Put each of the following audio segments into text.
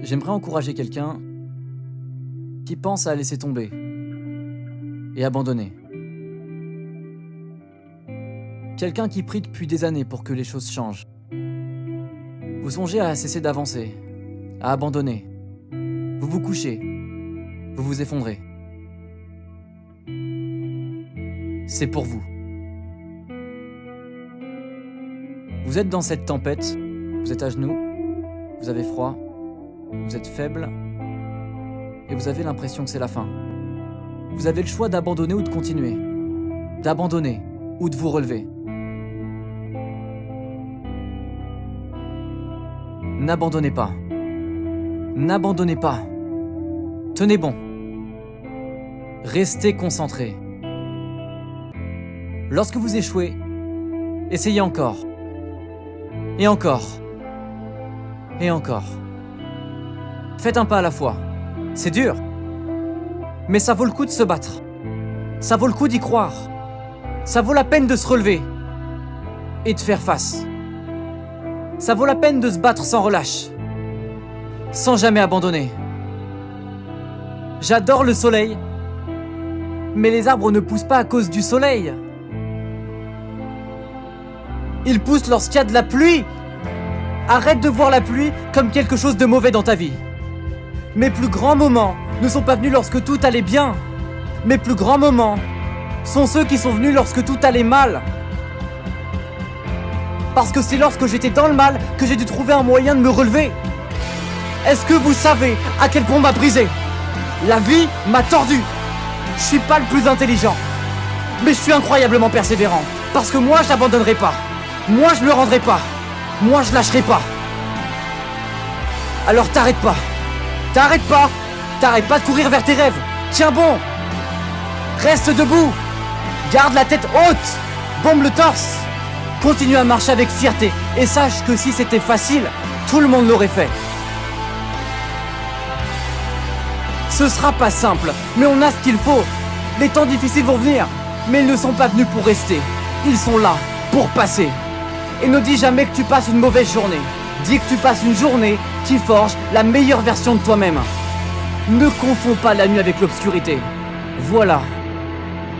J'aimerais encourager quelqu'un qui pense à laisser tomber et abandonner. Quelqu'un qui prie depuis des années pour que les choses changent. Vous songez à cesser d'avancer, à abandonner. Vous vous couchez, vous vous effondrez. C'est pour vous. Vous êtes dans cette tempête, vous êtes à genoux, vous avez froid, vous êtes faible, et vous avez l'impression que c'est la fin. Vous avez le choix d'abandonner ou de continuer, d'abandonner ou de vous relever. N'abandonnez pas. N'abandonnez pas. Tenez bon. Restez concentré. Lorsque vous échouez, essayez encore. Et encore. Et encore. Faites un pas à la fois. C'est dur. Mais ça vaut le coup de se battre. Ça vaut le coup d'y croire. Ça vaut la peine de se relever. Et de faire face. Ça vaut la peine de se battre sans relâche. Sans jamais abandonner. J'adore le soleil. Mais les arbres ne poussent pas à cause du soleil. Ils poussent lorsqu'il y a de la pluie. Arrête de voir la pluie comme quelque chose de mauvais dans ta vie. Mes plus grands moments ne sont pas venus lorsque tout allait bien. Mes plus grands moments sont ceux qui sont venus lorsque tout allait mal. Parce que c'est lorsque j'étais dans le mal que j'ai dû trouver un moyen de me relever. Est-ce que vous savez à quel point on m'a brisé? La vie m'a tordu. Je suis pas le plus intelligent, mais je suis incroyablement persévérant. Parce que moi, je n'abandonnerai pas. Moi, je me rendrai pas. Moi, je lâcherai pas. Alors t'arrêtes pas. T'arrêtes pas. T'arrêtes pas de courir vers tes rêves. Tiens bon. Reste debout. Garde la tête haute. Bombe le torse. Continue à marcher avec fierté. Et sache que si c'était facile, tout le monde l'aurait fait. Ce sera pas simple, mais on a ce qu'il faut. Les temps difficiles vont venir, mais ils ne sont pas venus pour rester. Ils sont là, pour passer. Et ne dis jamais que tu passes une mauvaise journée. Dis que tu passes une journée qui forge la meilleure version de toi-même. Ne confonds pas la nuit avec l'obscurité. Voilà,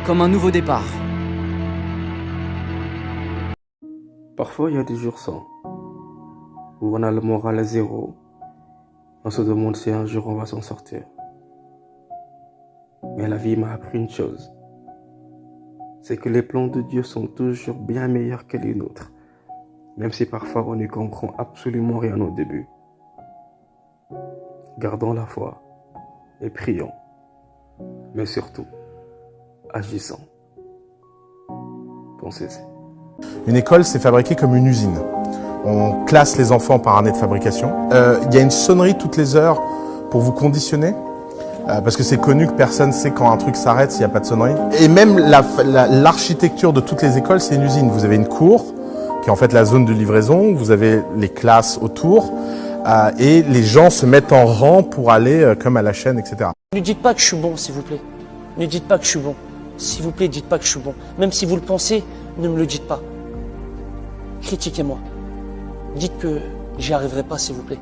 comme un nouveau départ. Parfois, il y a des jours sans, où on a le moral à zéro. On se demande si un jour on va s'en sortir. Mais la vie m'a appris une chose. C'est que les plans de Dieu sont toujours bien meilleurs que les nôtres. Même si parfois on ne comprend absolument rien au début. Gardons la foi et prions. Mais surtout, agissons. Pensez-y. Une école, c'est fabriqué comme une usine. On classe les enfants par année de fabrication. Il y a une sonnerie toutes les heures pour vous conditionner. Parce que c'est connu que personne ne sait quand un truc s'arrête s'il n'y a pas de sonnerie. Et même l'architecture de toutes les écoles, c'est une usine. Vous avez une cour, qui est en fait la zone de livraison. Vous avez les classes autour. Et les gens se mettent en rang pour aller comme à la chaîne, etc. Ne dites pas que je suis bon, s'il vous plaît. Ne dites pas que je suis bon. S'il vous plaît, dites pas que je suis bon. Même si vous le pensez, ne me le dites pas. Critiquez-moi. Dites que j'y arriverai pas, s'il vous plaît.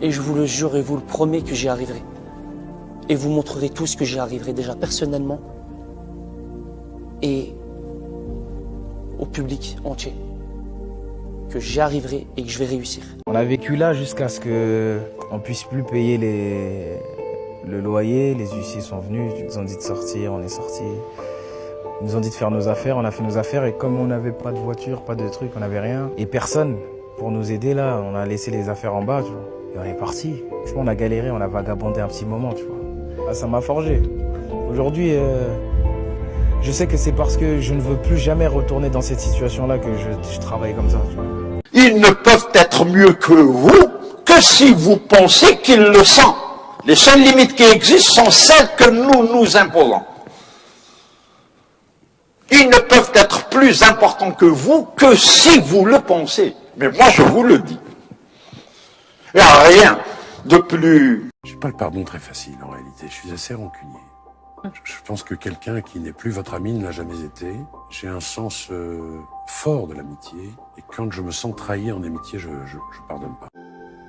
Et je vous le jure et vous le promets que j'y arriverai. Et vous montrerez tous que j'y arriverai déjà personnellement et au public entier. Que j'y arriverai et que je vais réussir. On a vécu là jusqu'à ce qu'on puisse plus payer le loyer. Les huissiers sont venus, ils nous ont dit de sortir, on est sortis. Ils nous ont dit de faire nos affaires, on a fait nos affaires et comme on n'avait pas de voiture, pas de truc, on n'avait rien. Et personne pour nous aider là, on a laissé les affaires en bas, tu vois. Et on est parti. Franchement, on a galéré, on a vagabondé un petit moment, tu vois. Ah, ça m'a forgé. Aujourd'hui, je sais que c'est parce que je ne veux plus jamais retourner dans cette situation-là que je travaille comme ça, tu vois. Ils ne peuvent être mieux que vous que si vous pensez qu'ils le sont. Les seules limites qui existent sont celles que nous nous imposons. Ils ne peuvent être plus importants que vous que si vous le pensez. Mais moi, je vous le dis. Il n'y a rien de plus... Je n'ai pas le pardon très facile en réalité, je suis assez rancunier. Je pense que quelqu'un qui n'est plus votre ami ne l'a jamais été. J'ai un sens fort de l'amitié et quand je me sens trahi en amitié, je pardonne pas.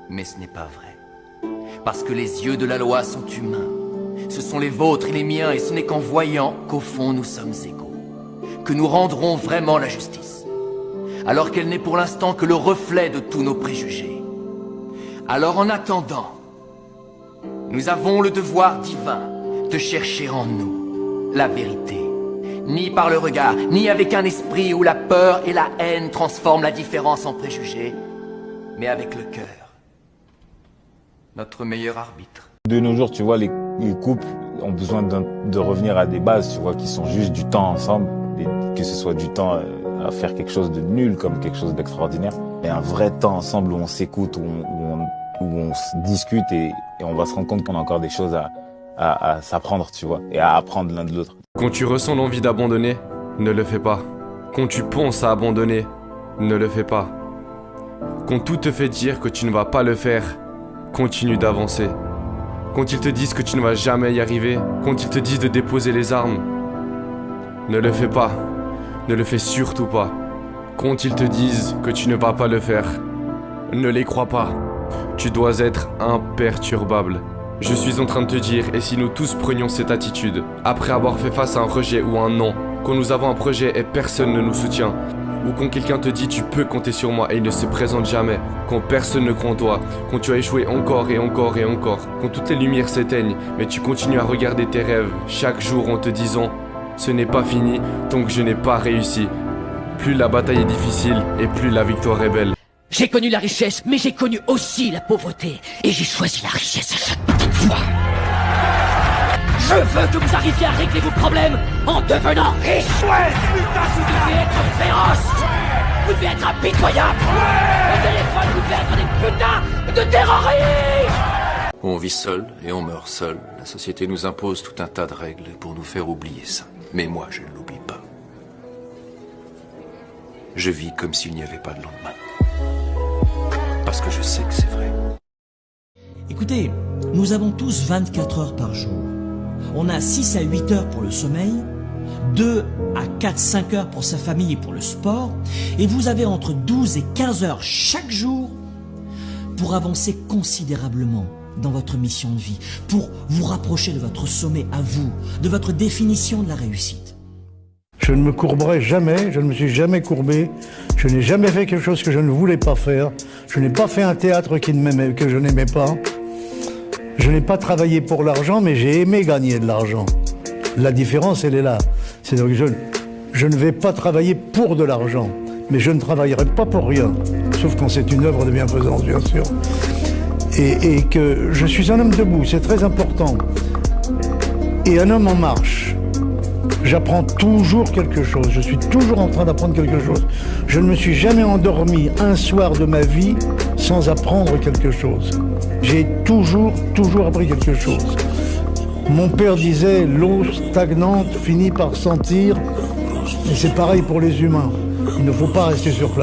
Mais ce n'est pas vrai. Parce que les yeux de la loi sont humains. Ce sont les vôtres et les miens, et ce n'est qu'en voyant qu'au fond nous sommes égaux, que nous rendrons vraiment la justice, alors qu'elle n'est pour l'instant que le reflet de tous nos préjugés. Alors en attendant, nous avons le devoir divin de chercher en nous la vérité, ni par le regard, ni avec un esprit où la peur et la haine transforment la différence en préjugés, mais avec le cœur, notre meilleur arbitre. De nos jours, tu vois, les couples ont besoin de revenir à des bases, tu vois, qui sont juste du temps ensemble, et que ce soit du temps à faire quelque chose de nul comme quelque chose d'extraordinaire, et un vrai temps ensemble où on s'écoute, où on se discute et on va se rendre compte qu'on a encore des choses à s'apprendre, tu vois, et à apprendre l'un de l'autre. Quand tu ressens l'envie d'abandonner, ne le fais pas. Quand tu penses à abandonner, ne le fais pas. Quand tout te fait dire que tu ne vas pas le faire, continue d'avancer. Quand ils te disent que tu ne vas jamais y arriver, quand ils te disent de déposer les armes, ne le fais pas. Ne le fais surtout pas. Quand ils te disent que tu ne vas pas le faire, ne les crois pas. Tu dois être imperturbable. Je suis en train de te dire, et si nous tous prenions cette attitude, après avoir fait face à un rejet ou un non, quand nous avons un projet et personne ne nous soutient, ou quand quelqu'un te dit tu peux compter sur moi et il ne se présente jamais, quand personne ne croit en toi, quand tu as échoué encore et encore et encore, quand toutes les lumières s'éteignent, mais tu continues à regarder tes rêves chaque jour en te disant ce n'est pas fini tant que je n'ai pas réussi. Plus la bataille est difficile et plus la victoire est belle. J'ai connu la richesse, mais j'ai connu aussi la pauvreté. Et j'ai choisi la richesse à chaque petite fois. Je veux que vous arriviez à régler vos problèmes en devenant riche. Vous devez être féroce. Vous devez être impitoyable. Le téléphone, vous devez être des putains de terroristes. On vit seul et on meurt seul. La société nous impose tout un tas de règles pour nous faire oublier ça. Mais moi, je ne l'oublie pas. Je vis comme s'il n'y avait pas de lendemain. Parce que je sais que c'est vrai. Écoutez, nous avons tous 24 heures par jour. On a 6 à 8 heures pour le sommeil, 2 à 4-5 heures pour sa famille et pour le sport, et vous avez entre 12 et 15 heures chaque jour pour avancer considérablement dans votre mission de vie, pour vous rapprocher de votre sommet à vous, de votre définition de la réussite. Je ne me courberai jamais, je ne me suis jamais courbé, je n'ai jamais fait quelque chose que je ne voulais pas faire, je n'ai pas fait un théâtre que je n'aimais pas, je n'ai pas travaillé pour l'argent, mais j'ai aimé gagner de l'argent. La différence, elle est là. C'est donc je ne vais pas travailler pour de l'argent, mais je ne travaillerai pas pour rien, sauf quand c'est une œuvre de bienfaisance, bien sûr. Et que je suis un homme debout, c'est très important. Et un homme en marche. J'apprends toujours quelque chose, je suis toujours en train d'apprendre quelque chose. Je ne me suis jamais endormi un soir de ma vie sans apprendre quelque chose. J'ai toujours appris quelque chose. Mon père disait, l'eau stagnante finit par sentir, et c'est pareil pour les humains. Il ne faut pas rester sur place.